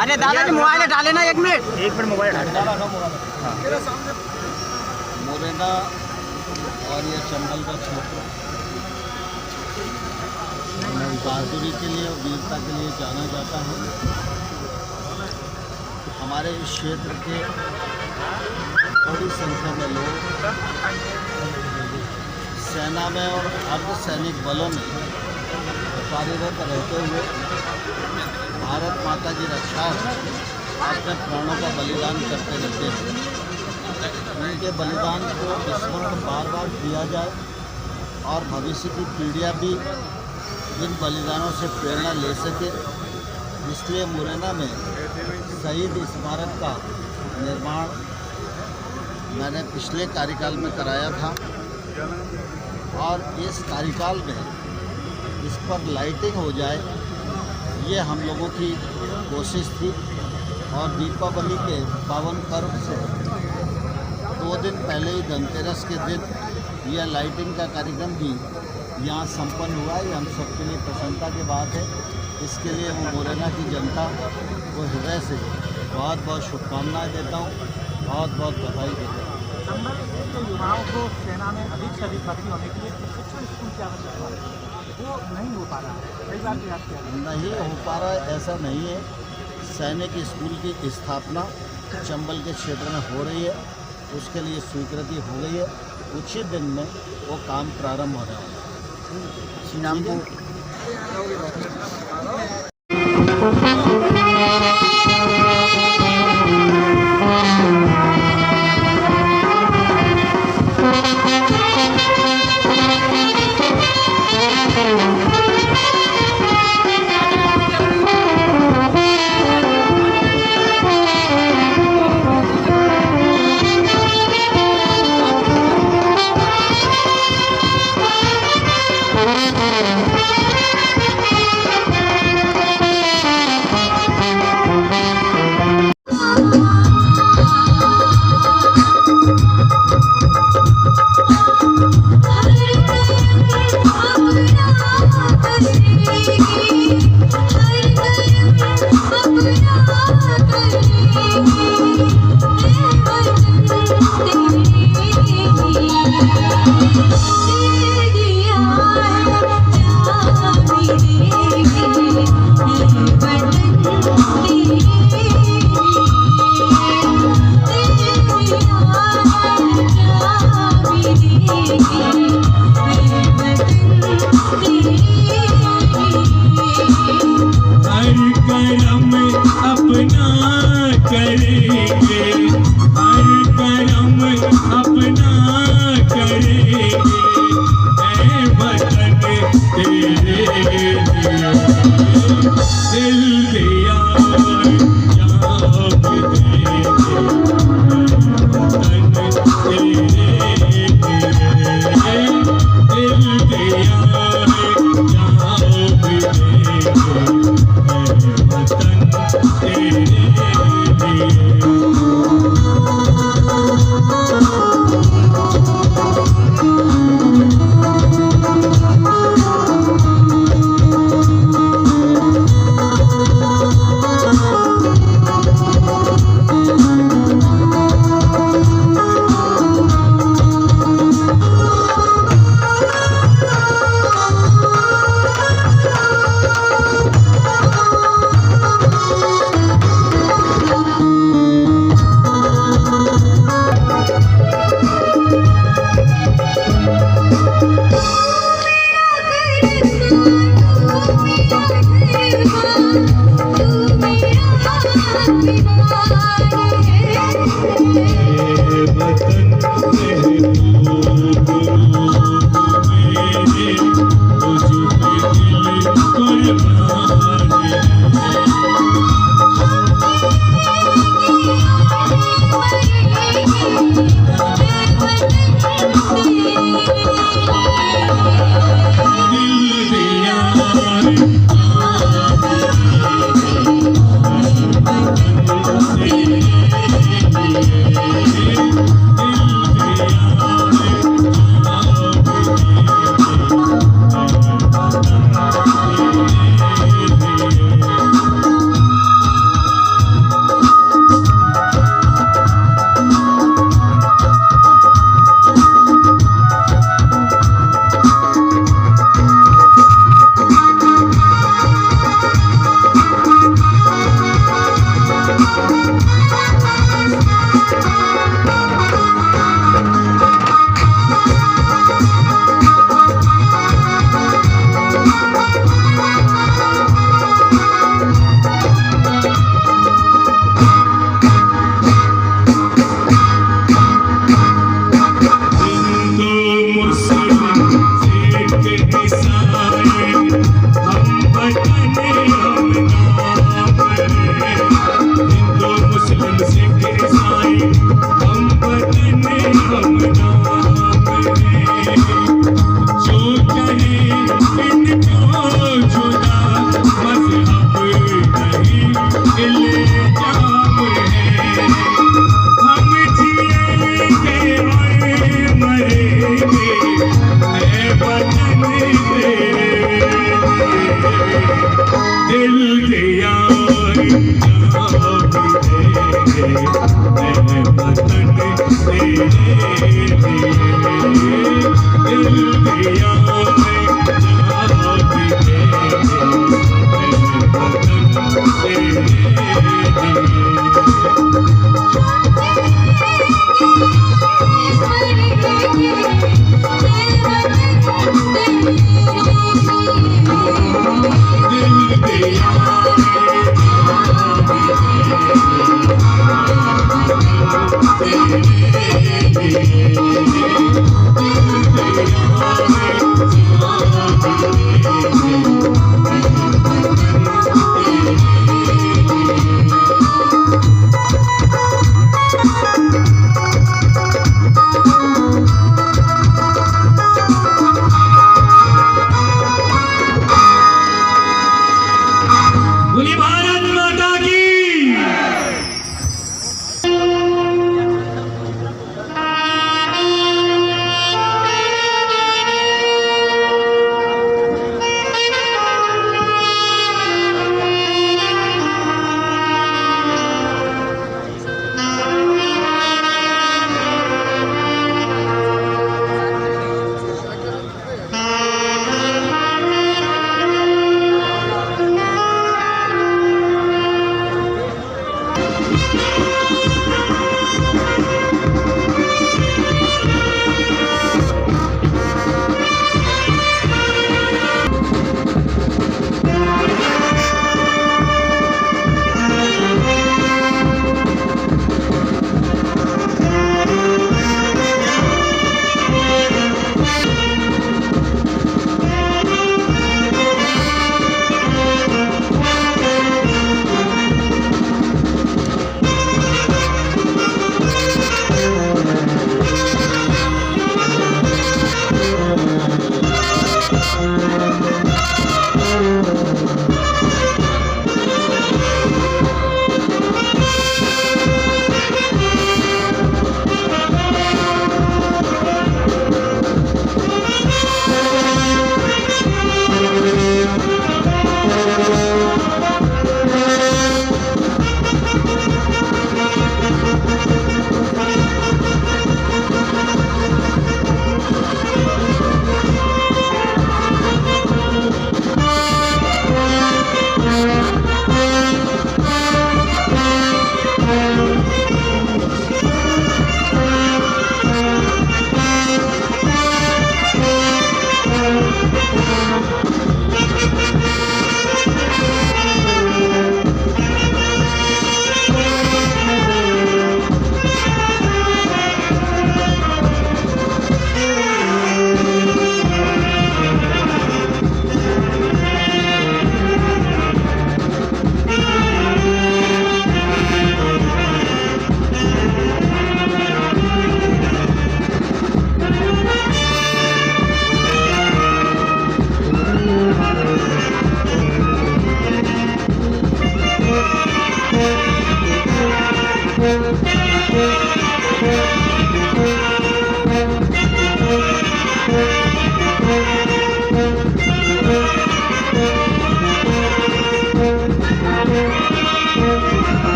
अरे दादाजी मोबाइल डाले ना, 1 मिनट मोबाइल मुरैना और ये चंबल का क्षेत्र बहादुरी के लिए और वीरता के लिए जाना जाता है। हमारे इस क्षेत्र के बड़ी संख्या में लोग सेना में और अर्धसैनिक बलों में कार्यरत रहते हुए भारत माता की रक्षा में अपने प्राणों का बलिदान करते रहते हैं। उनके बलिदान को स्मरण बार बार किया जाए और भविष्य की पीढ़ियाँ भी इन बलिदानों से प्रेरणा ले सके, इसलिए मुरैना में शहीद स्मारक का निर्माण मैंने पिछले कार्यकाल में कराया था और इस कार्यकाल में इस पर लाइटिंग हो जाए, ये हम लोगों की कोशिश थी। और दीपावली के पावन पर्व से 2 दिन पहले ही धनतेरस के दिन यह लाइटिंग का कार्यक्रम भी यहाँ संपन्न हुआ है। हम सबके लिए प्रसन्नता की बात है। इसके लिए मैं मुरैना की जनता को हृदय से बहुत बहुत शुभकामनाएं देता हूँ, बहुत बहुत बधाई देता हूँ। चंबल के युवाओं को सेना में अधिक से अधिक भर्ती होने के लिए प्रशिक्षण स्कूल की आवश्यकता है, वो नहीं हो पा रहा है। कई बार प्रयास किया नहीं हो पा रहा है, ऐसा नहीं है। सैनिक स्कूल की स्थापना चंबल के क्षेत्र में हो रही है, उसके लिए स्वीकृति हो गई है। कुछ ही दिन में वो काम प्रारंभ हो रहा है। नाम को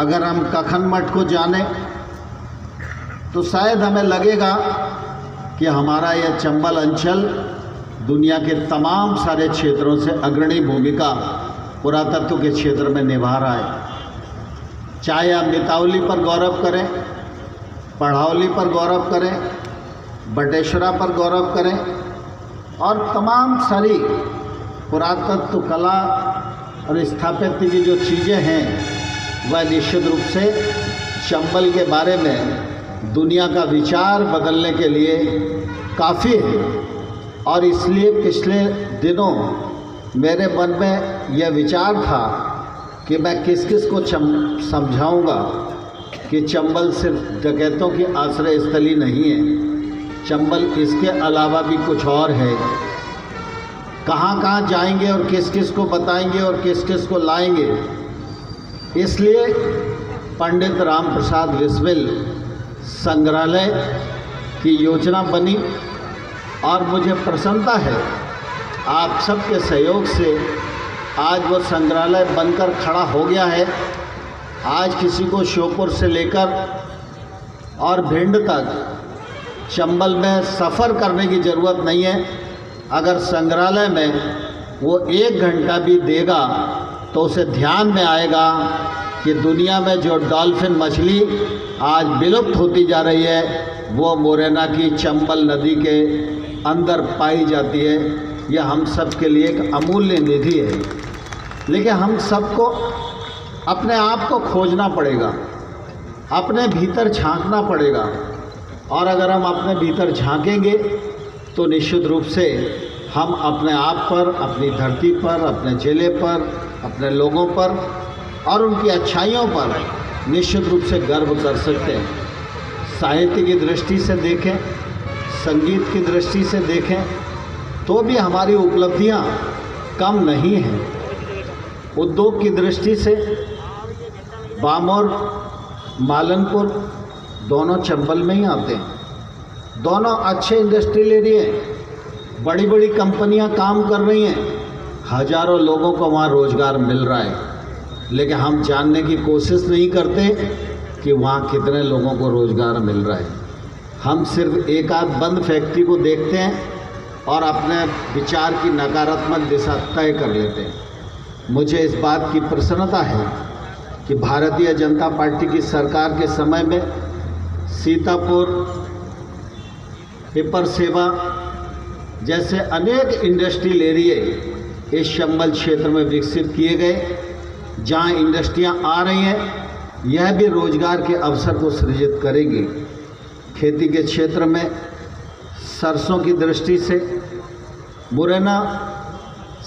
अगर हम कखन मठ को जाने तो शायद हमें लगेगा कि हमारा यह चंबल अंचल दुनिया के तमाम सारे क्षेत्रों से अग्रणी भूमिका पुरातत्व के क्षेत्र में निभा रहा है। चाहे आप मितावली पर गौरव करें, पढ़ौली पर गौरव करें, बटेश्वरा पर गौरव करें और तमाम सारी पुरातत्व कला और स्थापत्य की जो चीज़ें हैं वह निश्चित रूप से चंबल के बारे में दुनिया का विचार बदलने के लिए काफ़ी है। और इसलिए पिछले दिनों मेरे मन में यह विचार था कि मैं किस किस को समझाऊंगा कि चंबल सिर्फ डकैतों की आश्रय स्थली नहीं है, चंबल इसके अलावा भी कुछ और है। कहाँ कहाँ जाएंगे और किस किस को बताएंगे और किस किस को लाएंगे। इसलिए पंडित राम प्रसाद बिस्मिल संग्रहालय की योजना बनी और मुझे प्रसन्नता है आप सबके सहयोग से आज वो संग्रहालय बनकर खड़ा हो गया है। आज किसी को श्योपुर से लेकर और भिंड तक चंबल में सफ़र करने की ज़रूरत नहीं है। अगर संग्रहालय में वो 1 घंटा भी देगा तो उसे ध्यान में आएगा कि दुनिया में जो डॉल्फिन मछली आज विलुप्त होती जा रही है वो मोरेना की चंबल नदी के अंदर पाई जाती है। यह हम सब के लिए एक अमूल्य निधि है। लेकिन हम सबको अपने आप को खोजना पड़ेगा, अपने भीतर झांकना पड़ेगा। और अगर हम अपने भीतर झांकेंगे तो निश्चित रूप से हम अपने आप पर, अपनी धरती पर, अपने ज़िले पर, अपने लोगों पर और उनकी अच्छाइयों पर निश्चित रूप से गर्व कर सकते हैं। साहित्य की दृष्टि से देखें, संगीत की दृष्टि से देखें तो भी हमारी उपलब्धियां कम नहीं हैं। उद्योग की दृष्टि से बामोर, मालनपुर दोनों चंबल में ही आते हैं। दोनों अच्छे इंडस्ट्रियल एरिया हैं, बड़ी बड़ी कंपनियां काम कर रही हैं, हजारों लोगों को वहाँ रोज़गार मिल रहा है। लेकिन हम जानने की कोशिश नहीं करते कि वहाँ कितने लोगों को रोज़गार मिल रहा है। हम सिर्फ एक आध बंद फैक्ट्री को देखते हैं और अपने विचार की नकारात्मक दिशा तय कर लेते हैं। मुझे इस बात की प्रसन्नता है कि भारतीय जनता पार्टी की सरकार के समय में सीतापुर, पिपर सेवा जैसे अनेक इंडस्ट्रियल एरिया इस चंबल क्षेत्र में विकसित किए गए। जहां इंडस्ट्रियां आ रही हैं यह भी रोजगार के अवसर को सृजित करेगी। खेती के क्षेत्र में सरसों की दृष्टि से मुरैना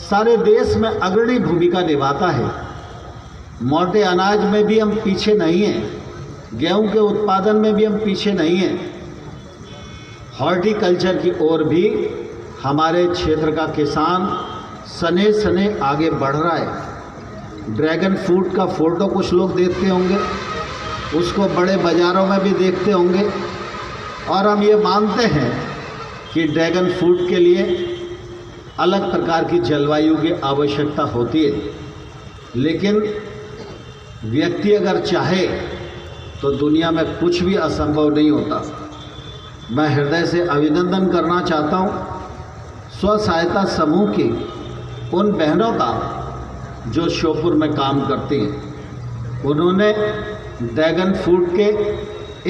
सारे देश में अग्रणी भूमिका निभाता है। मोटे अनाज में भी हम पीछे नहीं हैं, गेहूं के उत्पादन में भी हम पीछे नहीं हैं। हॉर्टिकल्चर की ओर भी हमारे क्षेत्र का किसान सने सने आगे बढ़ रहा है। ड्रैगन फ्रूट का फ़ोटो कुछ लोग देखते होंगे, उसको बड़े बाज़ारों में भी देखते होंगे और हम ये मानते हैं कि ड्रैगन फ्रूट के लिए अलग प्रकार की जलवायु की आवश्यकता होती है। लेकिन व्यक्ति अगर चाहे तो दुनिया में कुछ भी असंभव नहीं होता। मैं हृदय से अभिनंदन करना चाहता हूँ स्व सहायता समूह की उन बहनों का जो श्योपुर में काम करती हैं। उन्होंने ड्रैगन फ्रूट के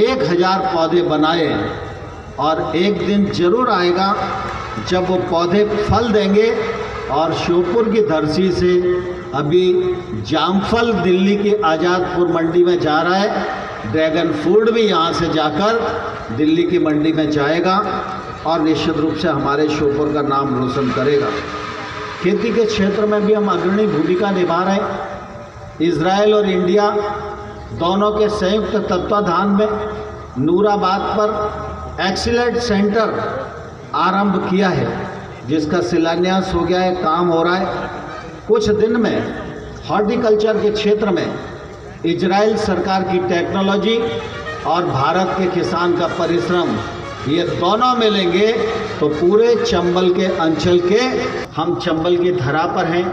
1000 पौधे बनाए हैं और एक दिन जरूर आएगा जब वो पौधे फल देंगे और श्योपुर की धरती से अभी जामफल दिल्ली की आज़ादपुर मंडी में जा रहा है, ड्रैगन फ्रूट भी यहाँ से जाकर दिल्ली की मंडी में जाएगा और निश्चित रूप से हमारे श्योपुर का नाम रोशन करेगा। खेती के क्षेत्र में भी हम अग्रणी भूमिका निभा रहे हैं। इजराइल और इंडिया दोनों के संयुक्त तत्वाधान में नूराबाद पर एक्सीलेंट सेंटर आरंभ किया है, जिसका शिलान्यास हो गया है, काम हो रहा है। कुछ दिन में हॉर्टिकल्चर के क्षेत्र में इजराइल सरकार की टेक्नोलॉजी और भारत के किसान का परिश्रम, ये दोनों मिलेंगे तो पूरे चंबल के अंचल के, हम चंबल की धरा पर हैं,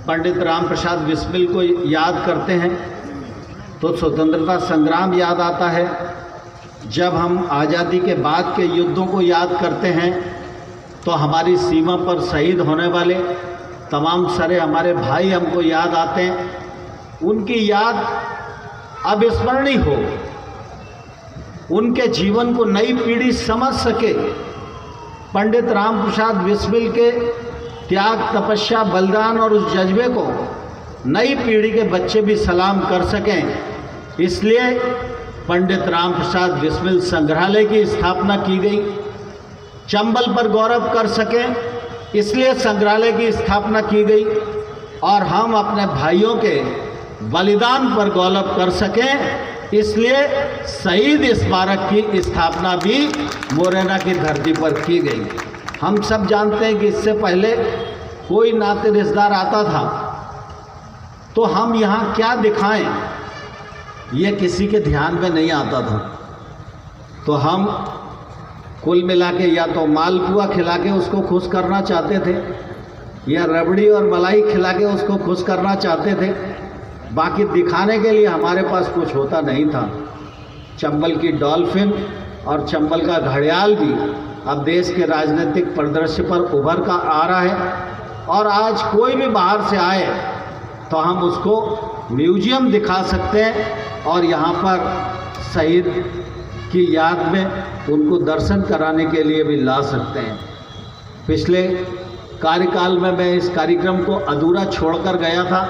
पंडित राम प्रसाद बिस्मिल को याद करते हैं। तो स्वतंत्रता संग्राम याद आता है। जब हम आज़ादी के बाद के युद्धों को याद करते हैं तो हमारी सीमा पर शहीद होने वाले तमाम सारे हमारे भाई हमको याद आते हैं। उनकी याद अविस्मरणीय हो, उनके जीवन को नई पीढ़ी समझ सके, पंडित राम प्रसाद बिस्मिल के त्याग, तपस्या, बलिदान और उस जज्बे को नई पीढ़ी के बच्चे भी सलाम कर सकें, इसलिए पंडित राम प्रसाद बिस्मिल संग्रहालय की स्थापना की गई। चंबल पर गौरव कर सकें इसलिए संग्रहालय की स्थापना की गई, और हम अपने भाइयों के बलिदान पर गौरव कर सकें इसलिए शहीद स्मारक की स्थापना भी मुरैना की धरती पर की गई। हम सब जानते हैं कि इससे पहले कोई नाते रिश्तेदार आता था तो हम यहाँ क्या दिखाएं ये किसी के ध्यान में नहीं आता था। तो हम कुल मिला के या तो मालपुआ खिला के उसको खुश करना चाहते थे या रबड़ी और मलाई खिला के उसको खुश करना चाहते थे। बाकी दिखाने के लिए हमारे पास कुछ होता नहीं था। चंबल की डॉल्फिन और चंबल का घड़ियाल भी अब देश के राजनीतिक परिदृश्य पर उभर कर आ रहा है, और आज कोई भी बाहर से आए तो हम उसको म्यूजियम दिखा सकते हैं और यहाँ पर शहीद की याद में उनको दर्शन कराने के लिए भी ला सकते हैं। पिछले कार्यकाल में मैं इस कार्यक्रम को अधूरा छोड़कर गया था।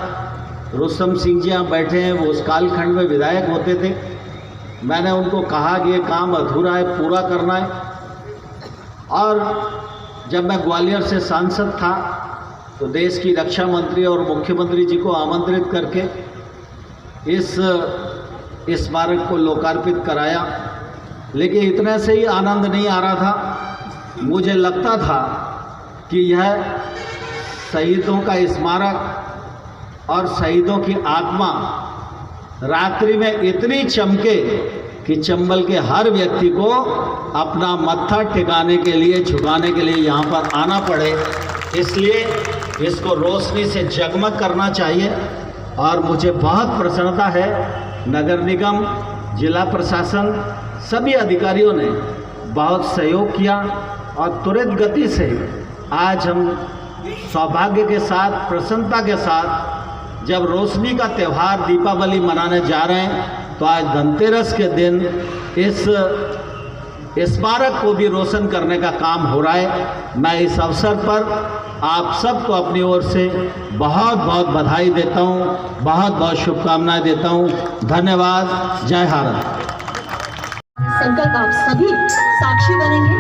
रुस्तम सिंह जी यहाँ बैठे हैं, वो उस कालखंड में विधायक होते थे। मैंने उनको कहा कि ये काम अधूरा है, पूरा करना है। और जब मैं ग्वालियर से सांसद था तो देश की रक्षा मंत्री और मुख्यमंत्री जी को आमंत्रित करके इस स्मारक को लोकार्पित कराया, लेकिन इतने से ही आनंद नहीं आ रहा था। मुझे लगता था कि यह शहीदों का स्मारक और शहीदों की आत्मा रात्रि में इतनी चमके कि चंबल के हर व्यक्ति को अपना मत्था टिकाने के लिए, झुकाने के लिए यहाँ पर आना पड़े। इसलिए इसको रोशनी से जगमग करना चाहिए। और मुझे बहुत प्रसन्नता है, नगर निगम, जिला प्रशासन, सभी अधिकारियों ने बहुत सहयोग किया और त्वरित गति से आज हम सौभाग्य के साथ, प्रसन्नता के साथ जब रोशनी का त्यौहार दीपावली मनाने जा रहे हैं, तो आज धनतेरस के दिन इस स्मारक को भी रोशन करने का काम हो रहा है। मैं इस अवसर पर आप सबको अपनी ओर से बहुत बहुत बधाई देता हूँ, बहुत बहुत शुभकामनाएं देता हूँ। धन्यवाद। जय भारत। संकल्प आप सभी साक्षी बनेंगे।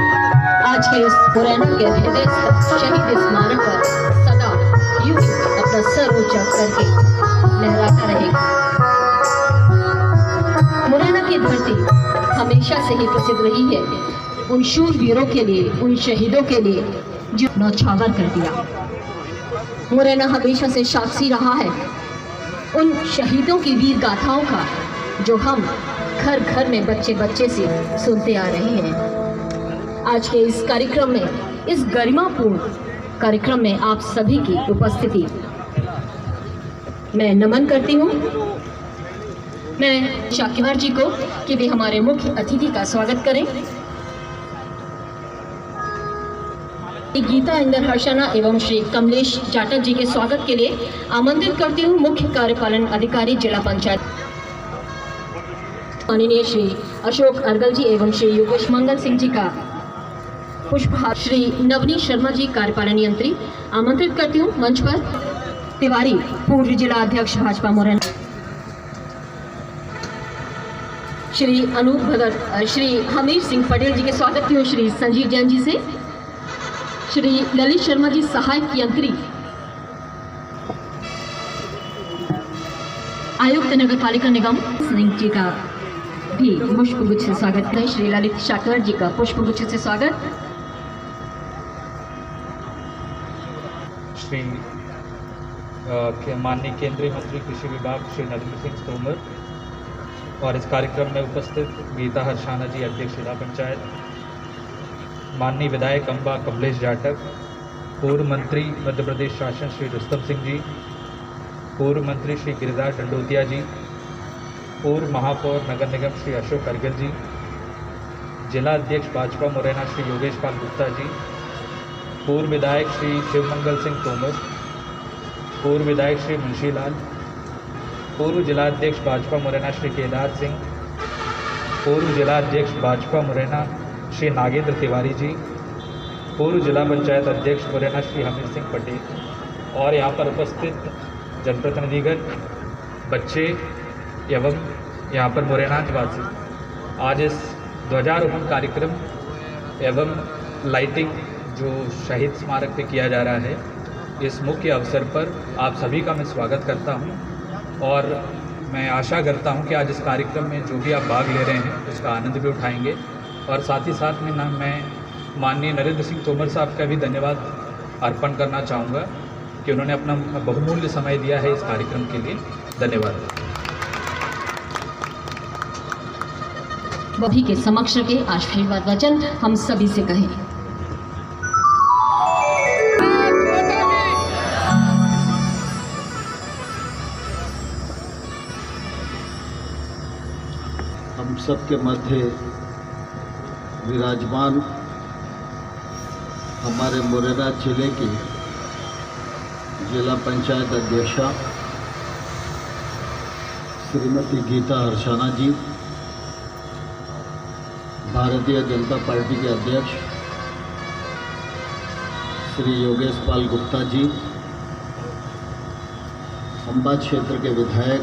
आज के इस मुरैना के हृदय शहीद स्मारक पर सदा यूं अपना सर ऊंचा करके लहराता रहेगा। मुरैना की धरती हमेशा से ही प्रसिद्ध रही है उन शूरवीरों के लिए, उन शहीदों के लिए जो नौछावर कर दिया। मुरैना हमेशा से साक्षी रहा है उन शहीदों की वीर गाथाओं का, जो हम घर घर में बच्चे बच्चे से सुनते आ रहे हैं। आज के इस कार्यक्रम में, इस गरिमापूर्ण कार्यक्रम में आप सभी की उपस्थिति मैं नमन करती हूँ। मैं शाकिवार जी को कि वे हमारे मुख्य अतिथि का स्वागत करें। गीता इंदर हर्षाना एवं श्री कमलेश जाटक जी के स्वागत के लिए आमंत्रित करती हूँ। मुख्य कार्यपालन अधिकारी जिला पंचायत माननीय श्री अशोक अर्गल जी एवं श्री योगेश मंगल सिंह जी का पुष्पहार, श्री नवनीत शर्मा जी कार्यपालन यंत्री आमंत्रित करती हूँ मंच पर। तिवारी पूर्व जिला अध्यक्ष भाजपा मुरैना, श्री अनूप भगत, श्री हमीर सिंह पटेल जी के स्वागत की हूँ श्री संजीव जैन जी से। श्री ललित शर्मा जी सहायक यंत्री, आयुक्त नगर पालिका निगम सिंह जी का भी पुष्पगुच्छ से स्वागत है। श्री ललित शाकर जी का पुष्पगुच्छ से स्वागत। श्री माननीय केंद्रीय मंत्री कृषि विभाग श्री नरेंद्र सिंह तोमर और इस कार्यक्रम में उपस्थित गीता हर्षाना जी अध्यक्ष जिला पंचायत, माननीय विधायक अम्बा कमलेश जाटक, पूर्व मंत्री मध्य प्रदेश शासन श्री रुस्तम सिंह जी, पूर्व मंत्री श्री गिरिराज डंडोतिया जी, पूर्व महापौर नगर निगम श्री अशोक करगिल जी, जिला अध्यक्ष भाजपा मुरैना श्री योगेश पाल गुप्ता जी, पूर्व विधायक श्री शिवमंगल सिंह तोमर, पूर्व विधायक श्री मुंशी लाल, पूर्व जिला अध्यक्ष भाजपा मुरैना श्री केदार सिंह, पूर्व जिला अध्यक्ष भाजपा मुरैना श्री नागेंद्र तिवारी जी, पूर्व जिला पंचायत अध्यक्ष मुरैना श्री हमीर सिंह पटेल और यहाँ पर उपस्थित जनप्रतिनिधिगण, बच्चे एवं यहाँ पर मुरैना निवासी, आज इस ध्वजारोहण कार्यक्रम एवं लाइटिंग जो शहीद स्मारक पे किया जा रहा है, इस मुख्य अवसर पर आप सभी का मैं स्वागत करता हूं और मैं आशा करता हूं कि आज इस कार्यक्रम में जो भी आप भाग ले रहे हैं उसका आनंद भी उठाएंगे। और साथ ही साथ में मैं माननीय नरेंद्र सिंह तोमर साहब का भी धन्यवाद अर्पण करना चाहूँगा कि उन्होंने अपना बहुमूल्य समय दिया है इस कार्यक्रम के लिए। धन्यवाद। सभी के समक्ष के आशीर्वाद वचन हम सभी से कहें। हम सबके मध्य विराजमान हमारे मुरैना जिले की जिला पंचायत अध्यक्षा श्रीमती गीता हर्षाना जी, भारतीय जनता पार्टी के अध्यक्ष श्री योगेश पाल गुप्ता जी, अंबा क्षेत्र के विधायक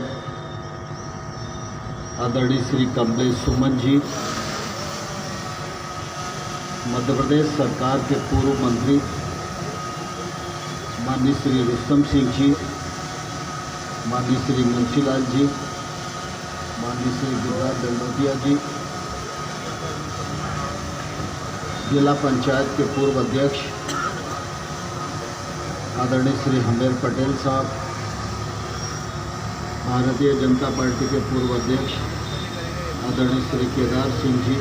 आदरणीय श्री कमलेश सुमन जी, मध्य प्रदेश सरकार के पूर्व मंत्री माननीय श्री रुस्तम सिंह जी, माननीय श्री मुंशी लाल जी, माननीय श्री गिरिराज दंडोतिया जी, जिला पंचायत के पूर्व अध्यक्ष आदरणीय श्री हमीर पटेल साहब, भारतीय जनता पार्टी के पूर्व अध्यक्ष आदरणीय श्री केदार सिंह जी,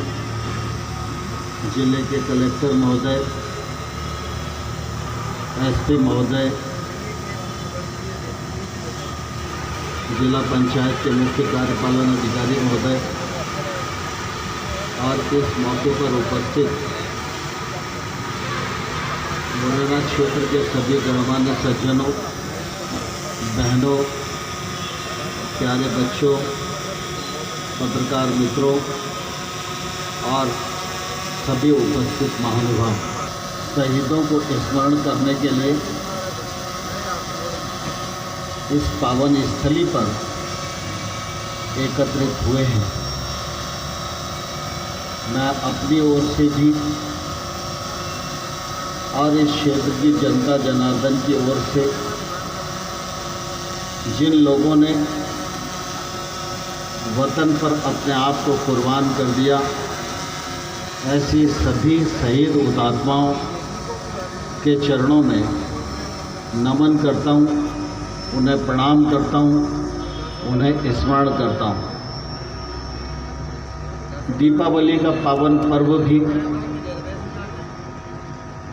जिले के कलेक्टर महोदय, एसपी महोदय, जिला पंचायत के मुख्य कार्यपालन अधिकारी महोदय और इस मौके पर उपस्थित मुरैना क्षेत्र के सभी गणमान्य सज्जनों, बहनों, प्यारे बच्चों, पत्रकार मित्रों और सभी उपस्थित महानुभाव, शहीदों को स्मरण करने के लिए इस पावन स्थली पर एकत्रित हुए हैं। मैं अपनी ओर से भी और इस क्षेत्र की जनता जनार्दन की ओर से जिन लोगों ने वतन पर अपने आप को कुर्बान कर दिया, ऐसी सभी शहीद हुतात्माओं के चरणों में नमन करता हूँ, उन्हें प्रणाम करता हूँ, उन्हें स्मरण करता हूँ। दीपावली का पावन पर्व भी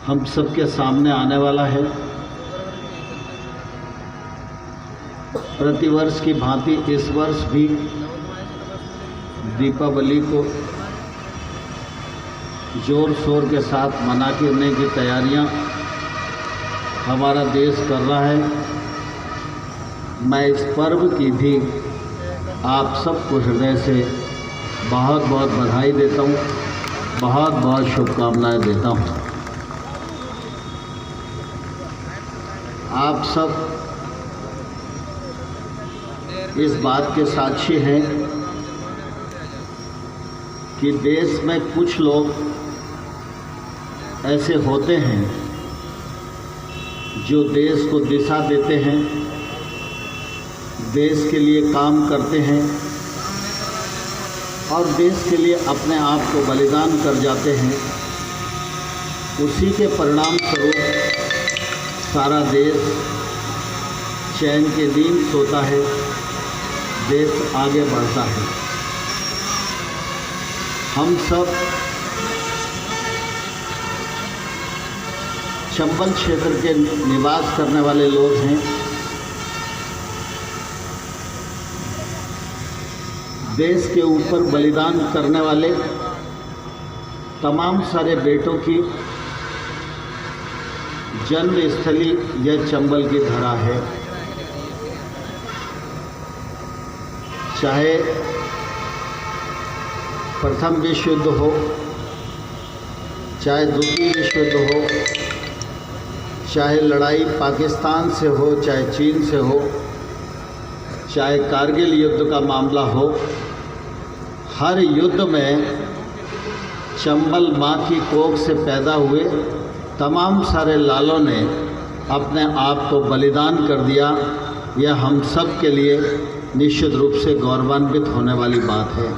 हम सबके सामने आने वाला है। प्रतिवर्ष की भांति इस वर्ष भी दीपावली को जोर शोर के साथ मनाने की तैयारियां हमारा देश कर रहा है। मैं इस पर्व की भी आप सबको हृदय से बहुत बहुत बधाई देता हूँ, बहुत बहुत शुभकामनाएं देता हूँ। आप सब इस बात के साक्षी हैं कि देश में कुछ लोग ऐसे होते हैं जो देश को दिशा देते हैं, देश के लिए काम करते हैं और देश के लिए अपने आप को बलिदान कर जाते हैं। उसी के परिणाम स्वरूप सारा देश चैन के नींद सोता है, देश आगे बढ़ता है। हम सब चंबल क्षेत्र के निवास करने वाले लोग हैं। देश के ऊपर बलिदान करने वाले तमाम सारे बेटों की जन्मस्थली यह चंबल की धरा है। चाहे प्रथम विश्व युद्ध हो, चाहे द्वितीय विश्व युद्ध हो, चाहे लड़ाई पाकिस्तान से हो, चाहे चीन से हो, चाहे कारगिल युद्ध का मामला हो, हर युद्ध में चंबल माँ की कोख से पैदा हुए तमाम सारे लालों ने अपने आप को बलिदान कर दिया। यह हम सब के लिए निश्चित रूप से गौरवान्वित होने वाली बात है।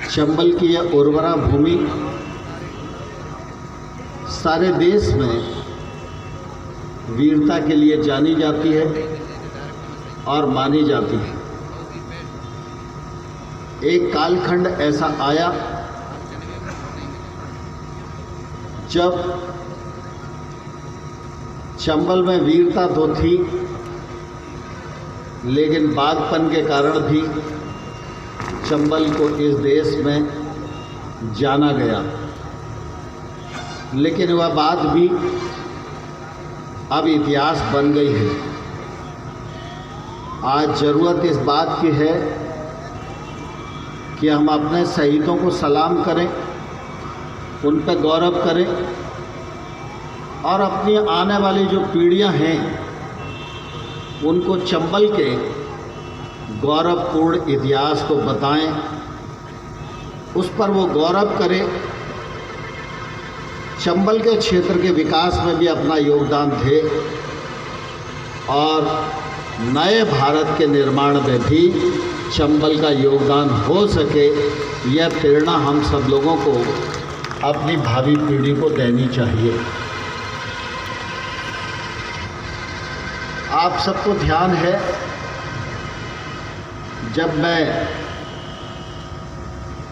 चंबल की यह उर्वरा भूमि सारे देश में वीरता के लिए जानी जाती है और मानी जाती है। एक कालखंड ऐसा आया जब चंबल में वीरता तो थी, लेकिन बागपन के कारण भी चंबल को इस देश में जाना गया। लेकिन वह बात भी अब इतिहास बन गई है। आज ज़रूरत इस बात की है कि हम अपने शहीदों को सलाम करें, उन पर गौरव करें और अपनी आने वाली जो पीढ़ियां हैं उनको चंबल के गौरवपूर्ण इतिहास को बताएं, उस पर वो गौरव करें, चंबल के क्षेत्र के विकास में भी अपना योगदान दे और नए भारत के निर्माण में भी चंबल का योगदान हो सके। यह प्रेरणा हम सब लोगों को अपनी भावी पीढ़ी को देनी चाहिए। आप सबको ध्यान है, जब मैं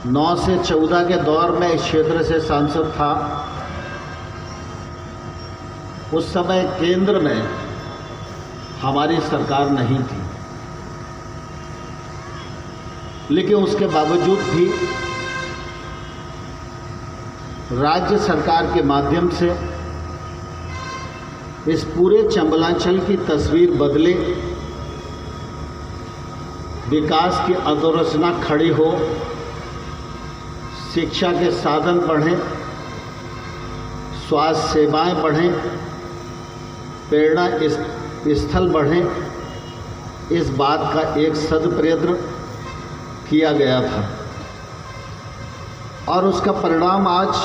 9 से 14 के दौर में इस क्षेत्र से सांसद था, उस समय केंद्र में हमारी सरकार नहीं थी, लेकिन उसके बावजूद भी राज्य सरकार के माध्यम से इस पूरे चंबलांचल की तस्वीर बदले, विकास की अधोरचना खड़ी हो, शिक्षा के साधन बढ़ें, स्वास्थ्य सेवाएं बढ़ें, प्रेरणा स्थल बढ़ें, इस बात का एक सदप्रयत्न किया गया था और उसका परिणाम आज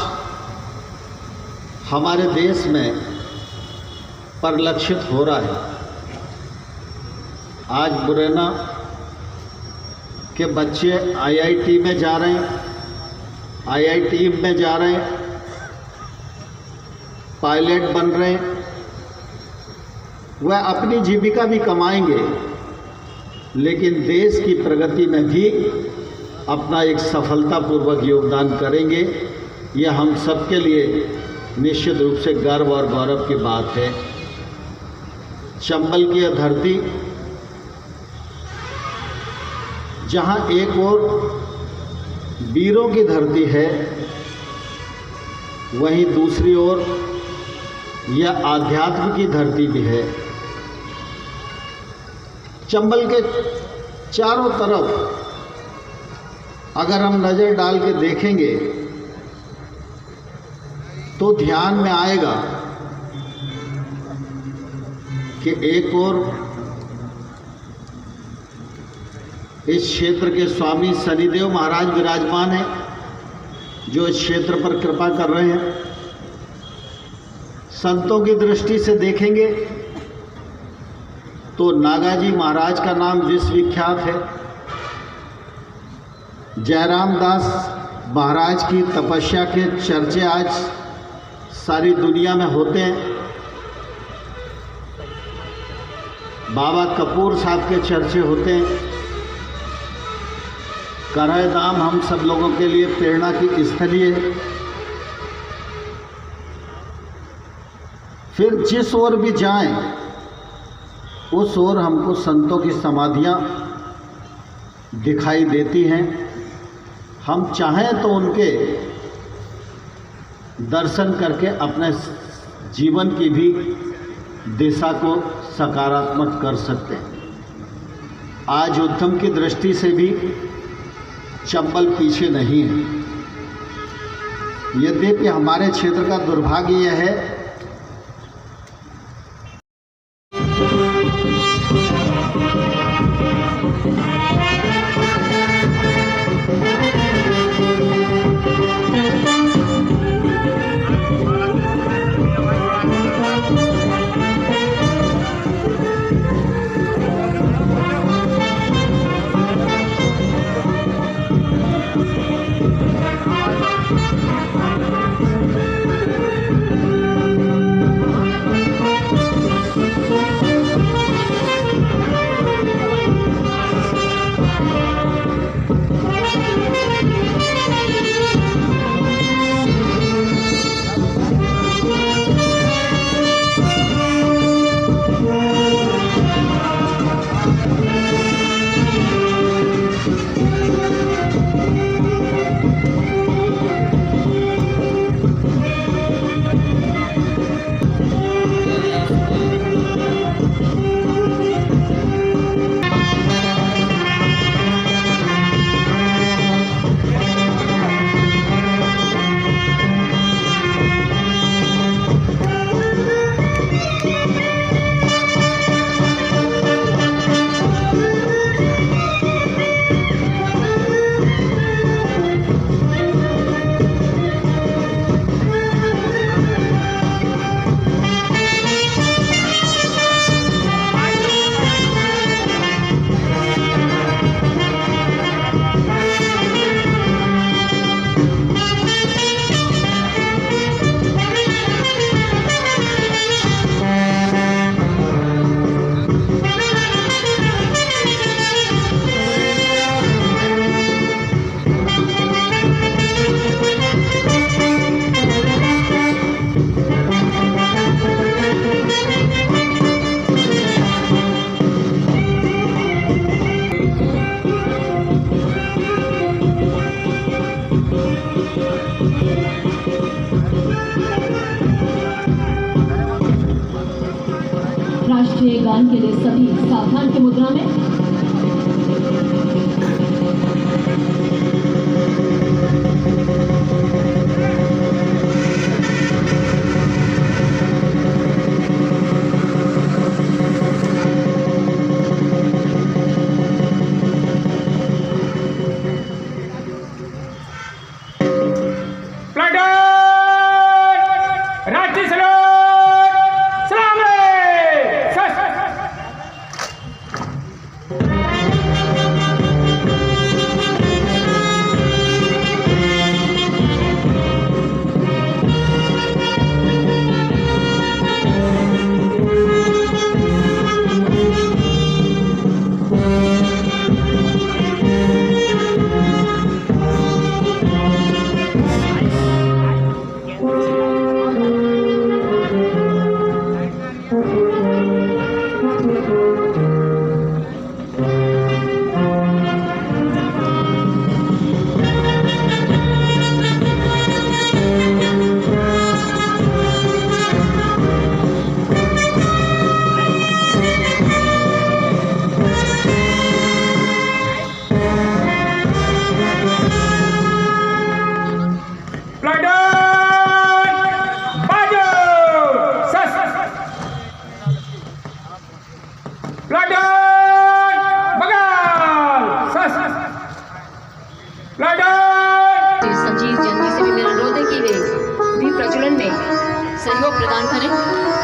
हमारे देश में परिलक्षित हो रहा है। आज मुरैना के बच्चे आईआईटी में जा रहे हैं, आईआईटी में जा रहे हैं, पायलट बन रहे हैं। वह अपनी जीविका भी कमाएंगे, लेकिन देश की प्रगति में भी अपना एक सफलतापूर्वक योगदान करेंगे। यह हम सबके लिए निश्चित रूप से गर्व और गौरव की बात है। चंबल की यह धरती, जहां एक ओर वीरों की धरती है, वहीं दूसरी ओर यह आध्यात्म की धरती भी है। चंबल के चारों तरफ अगर हम नज़र डाल के देखेंगे तो ध्यान में आएगा कि एक ओर इस क्षेत्र के स्वामी शनिदेव महाराज विराजमान हैं, जो इस क्षेत्र पर कृपा कर रहे हैं। संतों की दृष्टि से देखेंगे तो नागाजी महाराज का नाम विश्वविख्यात है। जयराम दास महाराज की तपस्या के चर्चे आज सारी दुनिया में होते हैं। बाबा कपूर साहब के चर्चे होते हैं। करह धाम हम सब लोगों के लिए प्रेरणा की स्थली है। फिर जिस ओर भी जाएं, उस ओर हमको संतों की समाधियां दिखाई देती हैं। हम चाहें तो उनके दर्शन करके अपने जीवन की भी दिशा को सकारात्मक कर सकते हैं। आज उद्यम की दृष्टि से भी चंबल पीछे नहीं है। यद्यपि हमारे क्षेत्र का दुर्भाग्य यह है राष्ट्रीय गान के लिए सभी सावधान की मुद्रा में। संजीव जन जी से भी मेरा अनुरोध है कि वे भी प्रज्वलन में सहयोग प्रदान करें।